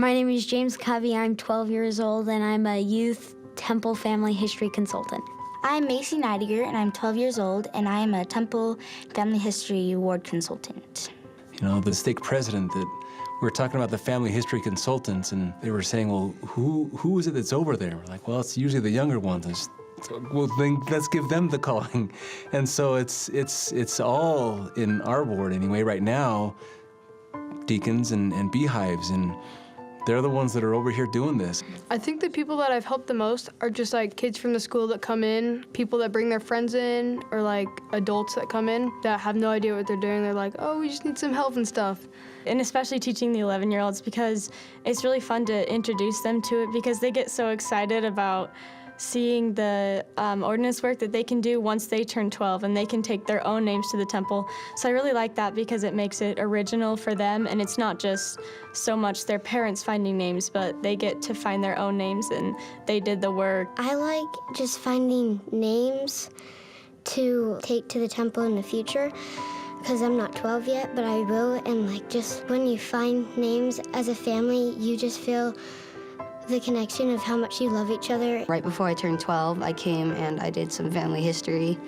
My name is James Covey. I'm 12 years old, and I'm a youth Temple family history consultant. I'm Macy Neidiger, and I'm 12 years old, and I am a Temple Family History Award consultant. You know, the stake president that we were talking about the family history consultants, and they were saying, well, who is it that's over there? We're like, well, it's usually the younger ones. Well, then let's give them the calling. And so it's all in our ward anyway right now, deacons and beehives, and they're the ones that are over here doing this. I think the people that I've helped the most are just like kids from the school that come in, people that bring their friends in, or like adults that come in that have no idea what they're doing. They're like, oh, we just need some help and stuff. And especially teaching the 11-year-olds, because it's really fun to introduce them to it, because they get so excited about seeing the ordinance work that they can do once they turn 12, and they can take their own names to the temple. So I really like that because it makes it original for them, and it's not just so much their parents finding names, but they get to find their own names, and they did the work. I like just finding names to take to the temple in the future, because I'm not 12 yet, but I will. And like, just when you find names as a family, you just feel the connection of how much you love each other. Right before I turned 12, I came and I did some family history,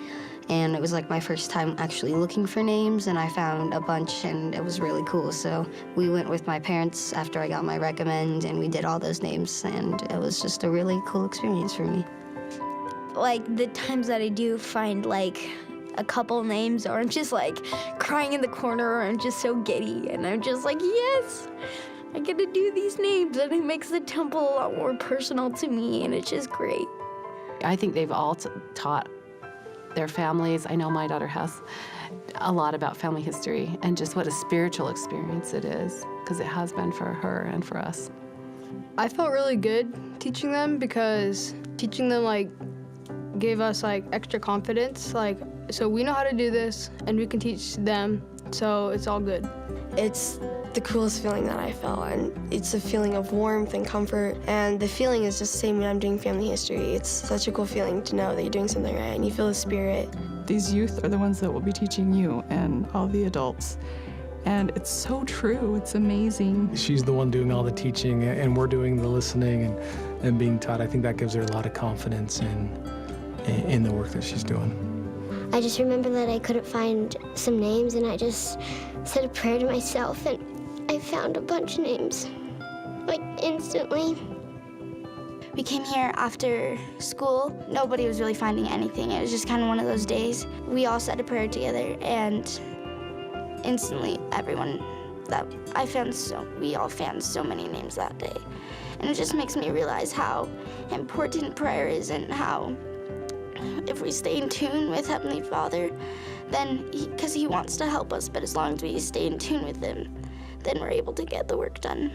and it was like my first time actually looking for names, and I found a bunch, and it was really cool. So we went with my parents after I got my recommend, and we did all those names, and it was just a really cool experience for me. Like the times that I do find like a couple names, or I'm just like crying in the corner, or I'm just so giddy, and I'm just like, yes, I get to do these names, and it makes the temple a lot more personal to me, and it's just great. I think they've all taught their families. I know my daughter has a lot about family history and just what a spiritual experience it is, because it has been for her and for us. I felt really good teaching them, because teaching them like gave us like extra confidence, like, so we know how to do this and we can teach them, so it's all good. It's the coolest feeling that I felt, and it's a feeling of warmth and comfort, and the feeling is just the same when I'm doing family history. It's such a cool feeling to know that you're doing something right and you feel the spirit. These youth are the ones that will be teaching you and all the adults, and it's so true. It's amazing. She's the one doing all the teaching, and we're doing the listening and being taught. I think that gives her a lot of confidence in the work that she's doing. I just remember that I couldn't find some names, and I just said a prayer to myself, and I found a bunch of names, like instantly. We came here after school. Nobody was really finding anything. It was just kind of one of those days. We all said a prayer together, and instantly everyone that we all found so many names that day. And it just makes me realize how important prayer is, and how if we stay in tune with Heavenly Father, then because He wants to help us, but as long as we stay in tune with Him, then we're able to get the work done.